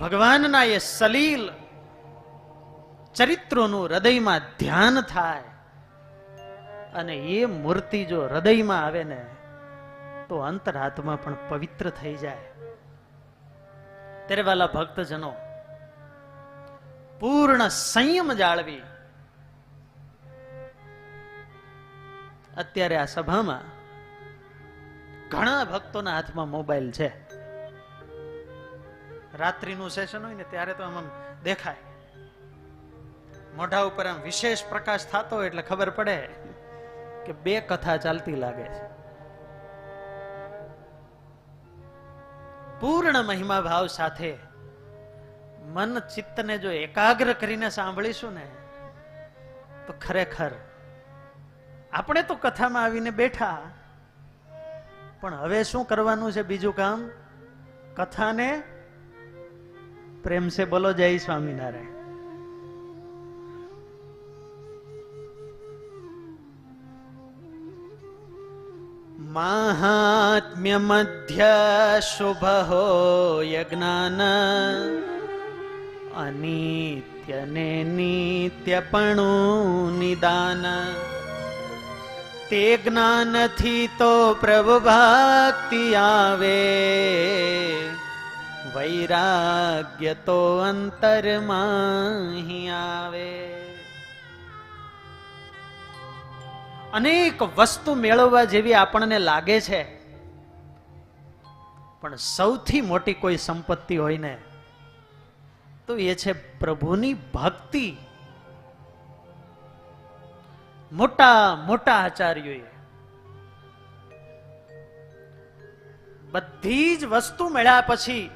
ભગવાનના એ સલીલ ચરિત્રોનું હૃદયમાં ધ્યાન થાય અને એ મૂર્તિ જો હૃદયમાં આવે ને તો અંતરાત્મા પણ પવિત્ર થઈ જાય. ત્યારે વાલા ભક્તજનો, પૂર્ણ સંયમ જાળવી. અત્યારે આ સભામાં ઘણા ભક્તોના હાથમાં મોબાઈલ છે. રાત્રિનું સેશન હોય ને ત્યારે તો આમ દેખાય, મોઢા ઉપર આમ વિશેષ પ્રકાશ થતો એટલે ખબર પડે કે બે કથા ચાલતી લાગે છે. પૂર્ણ મહિમા ભાવ સાથે મન ચિત્તને જો એકાગ્ર કરીને સાંભળીશું ને તો ખરેખર આપણે તો કથામાં આવીને બેઠા, પણ હવે શું કરવાનું છે? બીજું કામ, કથાને પ્રેમ સે બોલો જય સ્વામિનારાયણ. માહાત્મ્ય મધ્ય શુભહો યજ્ઞાન અનિત્ય ને નિત્યપણું નિદાન. તે જ્ઞાનથી તો પ્રભુ ભક્તિ આવે, વૈરાગ્ય તો અંતરમાં આવે. અનેક વસ્તુ મેળવવા જેવી આપણને લાગે છે, પણ સૌથી મોટી કોઈ સંપત્તિ હોય ને તો એ છે પ્રભુની ભક્તિ. મોટા મોટા આચાર્યોએ બધી જ વસ્તુ મળ્યા પછી,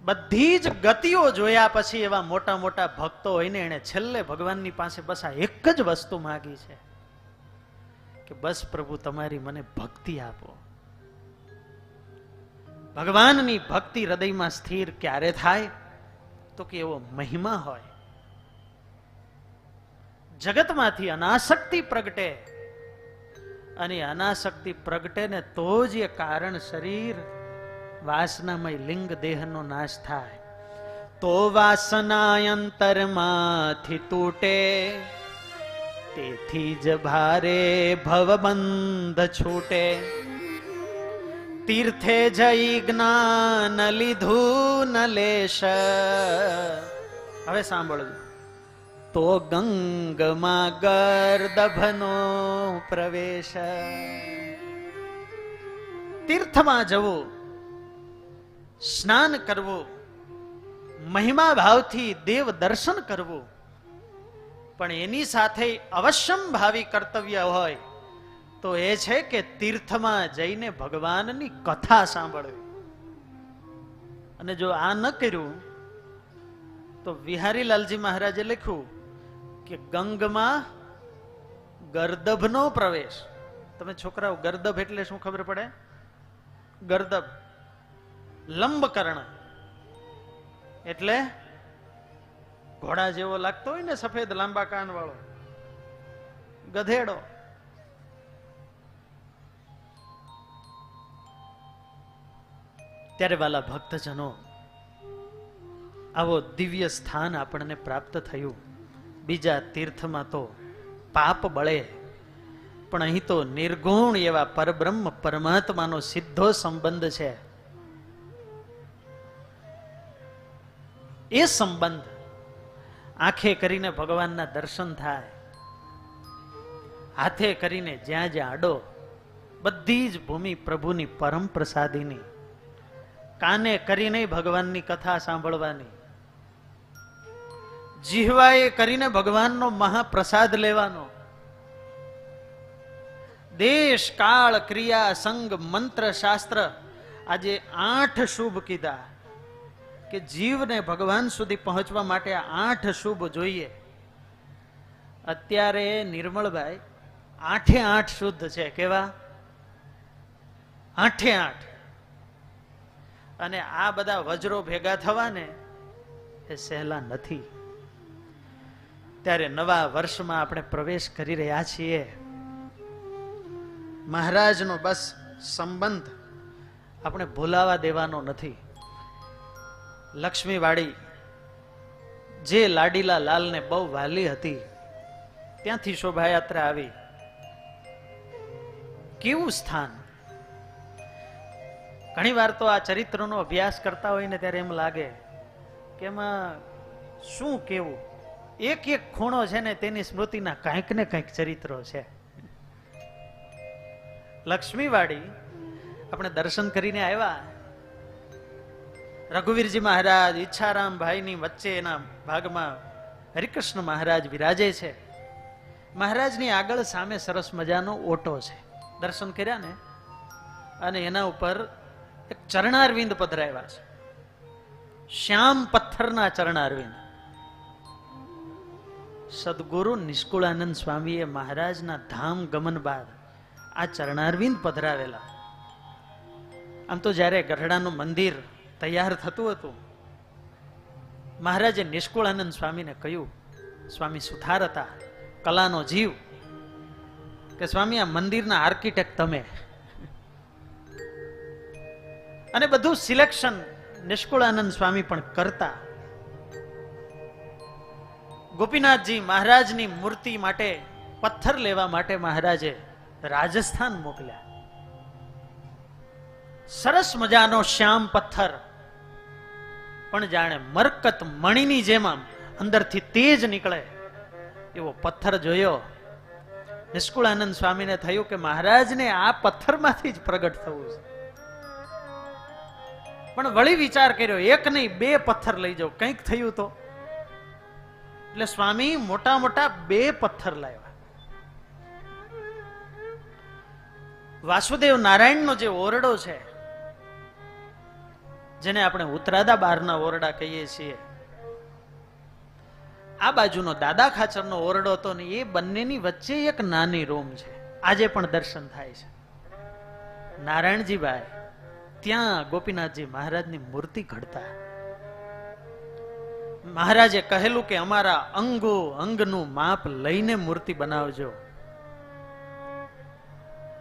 બધી જ ગતિઓ જોયા પછી એવા મોટા મોટા ભક્તો હોય ને, એને છેલ્લે ભગવાનની પાસે બસ આ એક જ વસ્તુ માંગી છે કે બસ પ્રભુ તમારી મને ભક્તિ આપો. ભગવાનની ભક્તિ હૃદયમાં સ્થિર ક્યારે થાય? તો કે એવો મહિમા હોય, જગતમાંથી અનાસક્તિ પ્રગટે, અને અનાસક્તિ પ્રગટે ને તો જ એ કારણ શરીર વાસનામય લિંગ દેહનો નાશ થાય. તો વાસના અંતરમાંથી તૂટે, તેથી જ ભારે ભવબંધ છૂટે. તીર્થે જઈ જ્ઞાન લીધું ન લેશ. હવે સાંભળજો. તો ગંગમાં ગર્દભનો પ્રવેશ. તીર્થમાં જવું, સ્નાન કરવું, મહિમા ભાવથી દેવ દર્શન કરવું, પણ એની સાથે અવશ્યમ ભાવી કર્તવ્ય હોય તો એ છે કે તીર્થમાં જઈને ભગવાનની કથા સાંભળવી. અને જો આ ન કર્યું તો વિહારીલાલજી મહારાજે લખ્યું કે ગંગમાં ગર્દભનો પ્રવેશ. તમે છોકરાઓ, ગર્દભ એટલે શું ખબર પડે? ગર્દભ લંબકર્ણ એટલે ઘોડા જેવો લાગતો હોય ને, સફેદ લાંબા કાન વાળો ગધેડો. ત્યારે વાલા ભક્તજનો, આવો દિવ્ય સ્થાન આપણને પ્રાપ્ત થયું. બીજા તીર્થમાં તો પાપ બળે, પણ અહીં તો નિર્ગુણ એવા પરબ્રહ્મ પરમાત્માનો સીધો સંબંધ છે. એ સંબંધ આંખે કરીને ભગવાનના દર્શન થાય, હાથે કરીને જ્યાં જ્યાં આડો, બધી જ ભૂમિ પ્રભુની પરમ પ્રસાદીની. કાને કરીને ભગવાનની કથા સાંભળવાની, જીહવાએ કરીને ભગવાનનો મહાપ્રસાદ લેવાનો. દેશ કાળ ક્રિયા સંગ મંત્ર શાસ્ત્ર, આજે 8 શુભ કીધા કે જીવને ભગવાન સુધી પહોંચવા માટે 8 શુભ જોઈએ. અત્યારે નિર્મળભાઈ 8 શુદ્ધ છે. કેવા? 8. અને આ બધા વજ્રો ભેગા થવા ને એ સહેલા નથી. ત્યારે નવા વર્ષમાં આપણે પ્રવેશ કરી રહ્યા છીએ. મહારાજનો બસ સંબંધ આપણે ભૂલાવા દેવાનો નથી. લક્ષ્મીવાડી જે લાડીલા લાલને બહુ વાલી હતી, ત્યાંથી શોભાયાત્રા આવી. કેવું સ્થાન! ઘણી વાર તો આ ચરિત્રનો અભ્યાસ કરતા હોય ને ત્યારે એમ લાગે કે એમાં શું કેવું. એક એક ખૂણો છે ને તેની સ્મૃતિના કંઈક ને કંઈક ચરિત્રો છે. લક્ષ્મીવાડી આપણે દર્શન કરીને આવ્યા. રઘુવીરજી મહારાજ ઈચ્છારામ ભાઈની વચ્ચે એના ભાગમાં હરિકૃષ્ણ મહારાજ વિરાજે છે. મહારાજની આગળ સામે સરસ મજાનો ઓટો છે. દર્શન કર્યા ને, અને એના ઉપર એક ચરણારવિંદ પધરાવ્યા છે. શ્યામ પથ્થરના ચરણારવિંદ. સદગુરુ નિષ્કુળાનંદ સ્વામીએ મહારાજના ધામ ગમન બાદ આ ચરણારવિંદ પધરાવેલા. આમ તો જ્યારે ગઢડાનું મંદિર તૈયાર થતું હતું, મહારાજે નિષ્કુળાનંદ સ્વામીને કહ્યું, સ્વામી સુથાર હતા, કલાનો જીવ, કે સ્વામી આ મંદિરના આર્કિટેક્ટ તમે. અને બધું સિલેક્શન નિષ્કુળાનંદ સ્વામી પણ કરતા. ગોપીનાથજી મહારાજની મૂર્તિ માટે પથ્થર લેવા માટે મહારાજે રાજસ્થાન મોકલ્યા. સરસ મજાનો શ્યામ પથ્થર, પણ જાણે મરકત મણીની જેમ આમ અંદરથી તેજ નીકળે એવો પથ્થર જોયો. નિષ્કુળાનંદ સ્વામીને થયું કે મહારાજને આ પથ્થરમાંથી જ પ્રગટ થવું છે. પણ વળી વિચાર કર્યો, એક નહીં બે પથ્થર લઈ જાઓ, કંઈક થયું તો. એટલે સ્વામી મોટા મોટા બે પથ્થર લાવ્યા. વાસુદેવ નારાયણનો જે ઓરડો છે, જેને આપણે ઉત્તરાદા બારના ઓરડા કહીએ છીએ, આ બાજુનો દાદા ખાચરનો ઓરડો હતો ને, એ બંનેની વચ્ચે એક નાની રૂમ છે. આજે પણ દર્શન થાય છે. નારાયણજીભાઈ ત્યાં ગોપીનાથજી મહારાજની મૂર્તિ ઘડતા. મહારાજે કહેલું કે અમારા અંગો અંગનું માપ લઈને મૂર્તિ બનાવજો.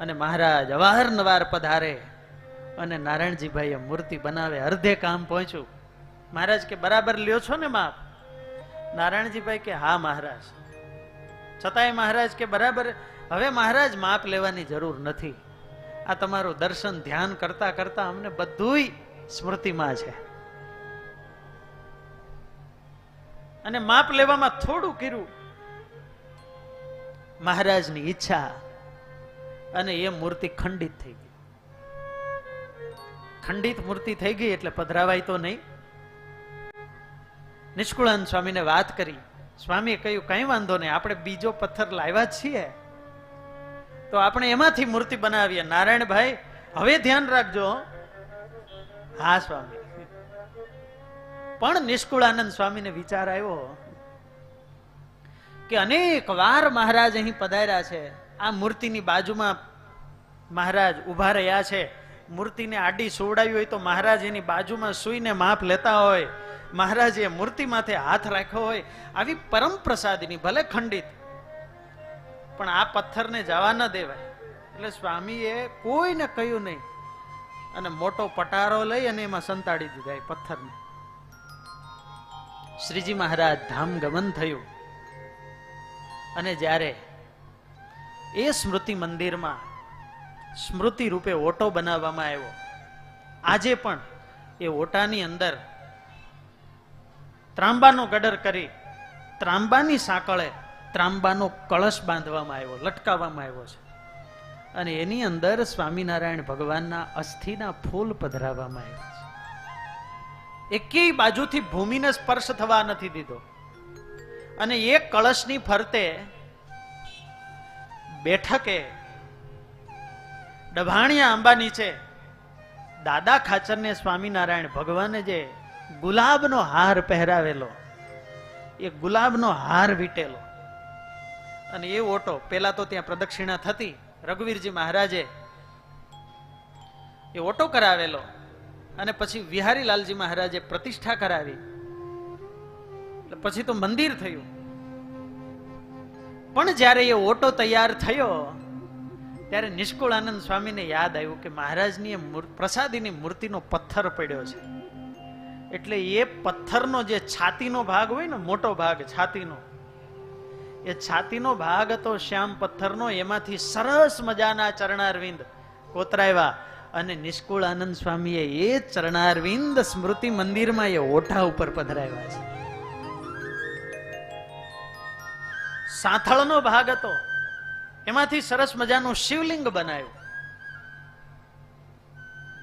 અને મહારાજ અવારનવાર પધારે અને નારાયણજીભાઈએ મૂર્તિ બનાવે. અર્ધે કામ પહોંચ્યું. મહારાજ કે બરાબર લ્યો છો ને માપ? નારાયણજીભાઈ કે હા મહારાજ. છતાંય મહારાજ કે બરાબર. હવે મહારાજ માપ લેવાની જરૂર નથી, આ તમારું દર્શન ધ્યાન કરતા કરતા અમને બધુંય સ્મૃતિમાં છે. અને માપ લેવામાં થોડું કર્યું, મહારાજની ઈચ્છા, અને એ મૂર્તિ ખંડિત થઈ ગઈ. ખંડિત મૂર્તિ થઈ ગઈ એટલે પધરાવાય તો નહીં. નિષ્કુળાનંદ સ્વામીને વાત કરી. સ્વામીએ કહ્યું કઈ વાંધો નહીં, આપણે બીજો પથ્થર લાવ્યા જ છીએ, તો આપણે એમાંથી મૂર્તિ બનાવીએ. નારાયણભાઈ હવે ધ્યાન રાખજો. હા સ્વામી. પણ નિષ્કુળાનંદ સ્વામીને વિચાર આવ્યો કે અનેક વાર મહારાજ અહીં પધાર્યા છે, આ મૂર્તિની બાજુમાં મહારાજ ઉભા રહ્યા છે, મૂર્તિને આડી સોવડાવી હોય તો મહારાજ એની બાજુમાં સૂઈને માપ લેતા હોય, મહારાજે મૂર્તિ માથે હાથ રાખ્યો હોય, આવી પરમ પ્રસાદીની ભલે ખંડિત, પણ આ પથ્થરને જવા ન દેવાય. એટલે સ્વામીએ કોઈને કહ્યું નહીં, અને મોટો પટારો લઈ અને એમાં સંતાડી દીધા એ પથ્થરને. શ્રીજી મહારાજ ધામ ગમન થયું. અને જ્યારે એ સ્મૃતિ મંદિરમાં સ્મૃતિ રૂપે ઓટો બનાવવામાં આવ્યો, આજે પણ એ ઓટાની અંદર ત્રાંબાનો ગડર કરી ત્રાંબાની સાંકળે ત્રાંબાનો કળશ બાંધવામાં આવ્યો, લટકાવવામાં આવ્યો છે. અને એની અંદર સ્વામિનારાયણ ભગવાનના અસ્થિના ફૂલ પધરાવવામાં આવ્યા છે. એકેય બાજુથી ભૂમિને સ્પર્શ થવા નથી દીધો. અને એ કળશની ફરતે બેઠકે ડભાણિયા આંબા નીચે દાદા ખાચરને સ્વામિનારાયણ ભગવાને જે ગુલાબનો હાર પહેરાવેલો, એ ગુલાબનો હાર વીટેલો. અને એ ઓટો પેલા તો ત્યાં પ્રદક્ષિણા થતી, રઘુવીરજી મહારાજે એ ઓટો કરાવેલો, અને પછી વિહારીલાલજી મહારાજે પ્રતિષ્ઠા કરાવી, પછી તો મંદિર થયું. પણ જ્યારે એ ઓટો તૈયાર થયો ત્યારે નિષ્કુળાનંદ સ્વામીને યાદ આવ્યું કે મહારાજની પ્રસાદીની મૂર્તિનો પથ્થર પડ્યો છે. એટલે એ પથ્થરનો જે છાતીનો ભાગ હોય ને, મોટો ભાગ છાતીનો, એ છાતીનો ભાગ હતો શ્યામ પથ્થરનો. એમાંથી સરસ મજાના ચરણારવિંદ કોતરાવ્યા અને નિષ્કુળ આનંદ સ્વામીએ એ ચરણારવિંદ સ્મૃતિ મંદિરમાં એ ઓઠા ઉપર પધરાવ્યા છે. સાથળનો ભાગ હતો, એમાંથી સરસ મજાનું શિવલિંગ બનાવ્યું.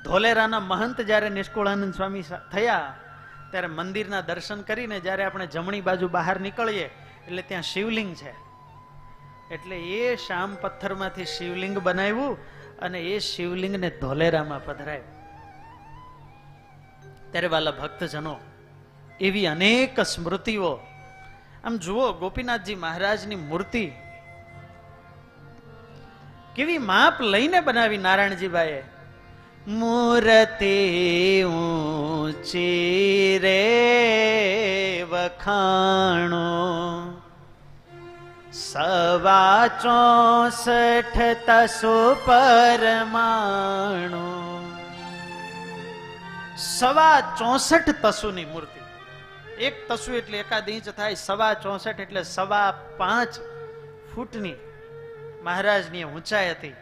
ધોલેરાના મહંત જ્યારે નિષ્કુળાનંદ સ્વામી થયા ત્યારે મંદિરના દર્શન કરીને જ્યારે આપણે જમણી બાજુ બહાર નીકળીએ એટલે ત્યાં શિવલિંગ છે. એટલે એ શ્યામ પથ્થરમાંથી શિવલિંગ બનાવ્યું અને એ શિવલિંગને ધોલેરામાં પધરાયું. ત્યારે વાલા ભક્તજનો, એવી અનેક સ્મૃતિઓ. આમ જુઓ, ગોપીનાથજી મહારાજની મૂર્તિ કેવી માપ લઈને બનાવી નારાયણજીભાઈએ. મૂર્તિ ઊંચી રે વખાણો, 64 તસો પરમાણુ. 64 તસુની મૂર્તિ. એક તસુ એટલે 1 ઇંચ થાય, 64 એટલે 5.25 ફૂટની મહારાજની ઊંચાઈ હતી.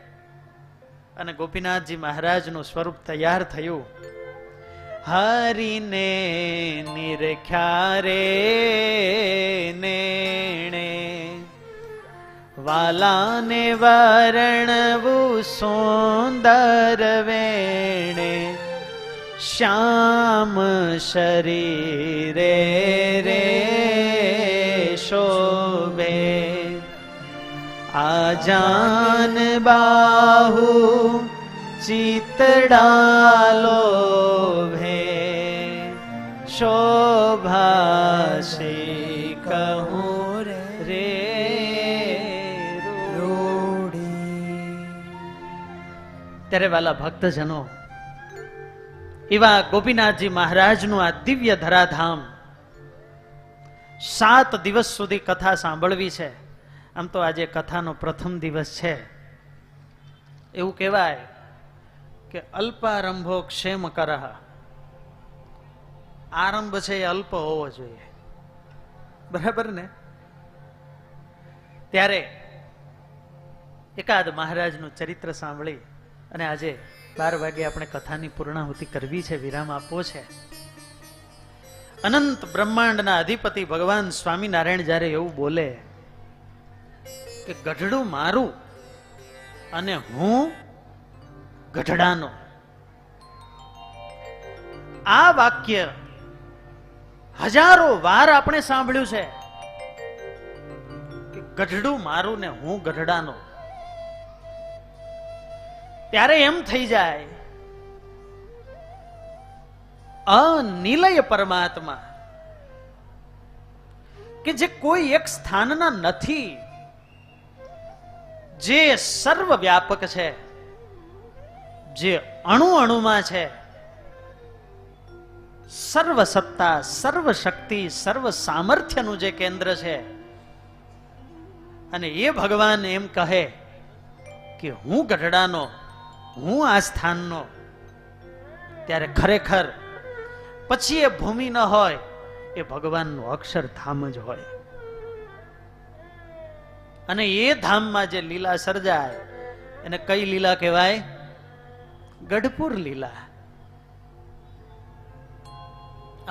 અને ગોપીનાથજી મહારાજનું સ્વરૂપ તૈયાર થયું. હરિને નિરખ્યા રે નેણે, વાલાને વર્ણવું સુંદર વેણે, શ્યામ શરીરે રે શોભે, આજાન બાહુ ચિતડાલો ભે, શોભાશી કહું રે રોડી. ત્યારે વાલા ભક્તજનો, એવા ગોપીનાથજી મહારાજનું આ દિવ્ય ધરાધામ 7 દિવસ સુધી કથા સાંભળવી છે. આમ તો આજે કથાનો પ્રથમ દિવસ છે. એવું કહેવાય કે અલ્પારંભો ક્ષેમ કરહ. આરંભ છે એ અલ્પ હોવો જોઈએ, બરાબર ને? ત્યારે એકાદ મહારાજનું ચરિત્ર સાંભળી અને આજે 12 વાગે આપણે કથાની પૂર્ણાહુતિ કરવી છે, વિરામ આપવો છે. અનંત બ્રહ્માંડના અધિપતિ ભગવાન સ્વામિનારાયણ જ્યારે એવું બોલે કે ગઢડું મારું અને હું ગઢડાનો, આ વાક્ય હજારો વાર આપણે સાંભળ્યું છે કે ગઢડું મારું ને હું ગઢડાનો. ત્યારે એમ થઈ જાય અનિલય પરમાત્મા કે જે કોઈ એક સ્થાનના નથી, જે સર્વ વ્યાપક છે, જે અણુ અણુમાં છે, સર્વ સત્તા, સર્વ શક્તિ, સર્વ સામર્થ્યનું જે કેન્દ્ર છે, અને એ ભગવાન એમ કહે કે હું ગઢડાનો, હું આ સ્થાનનો, ત્યારે ખરેખર પછી એ ભૂમિ ન હોય, એ ભગવાનનું અક્ષરધામ જ હોય. અને એ ધામમાં જે લીલા સર્જાય એને કઈ લીલા કહેવાય? ગઢપુર લીલા.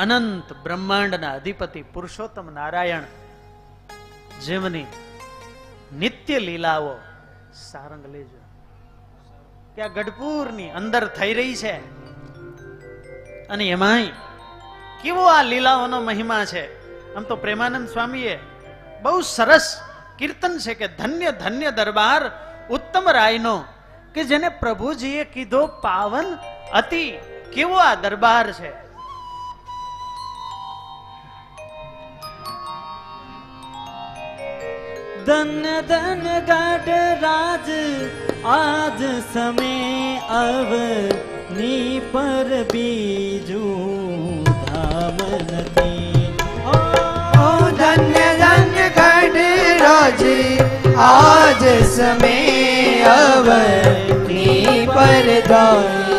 અનંત બ્રહ્માંડના અધિપતિ પુરુષોત્તમ નારાયણ જેમની નિત્ય લીલાઓ સારંગ લેજો કે આ ગઢપુરની અંદર થઈ રહી છે. અને એમાંય કેવો આ લીલાઓનો મહિમા છે. આમ તો પ્રેમાનંદ સ્વામીએ બહુ સરસ કીર્તન છે કે ધન્ય ધન્ય દરબાર ઉત્તમ રાયનો, કે જેને પ્રભુજીએ કીધો પાવન અતિ. કેવો આ દરબાર છે. ધન્ય ધન્ય ગઢ રાજ આજ સમય અવની પર બીજું ધામ નથી. ઓ ધન્ય ધન્ય ગઢ રાજ આજ સમય અવની પર ધામ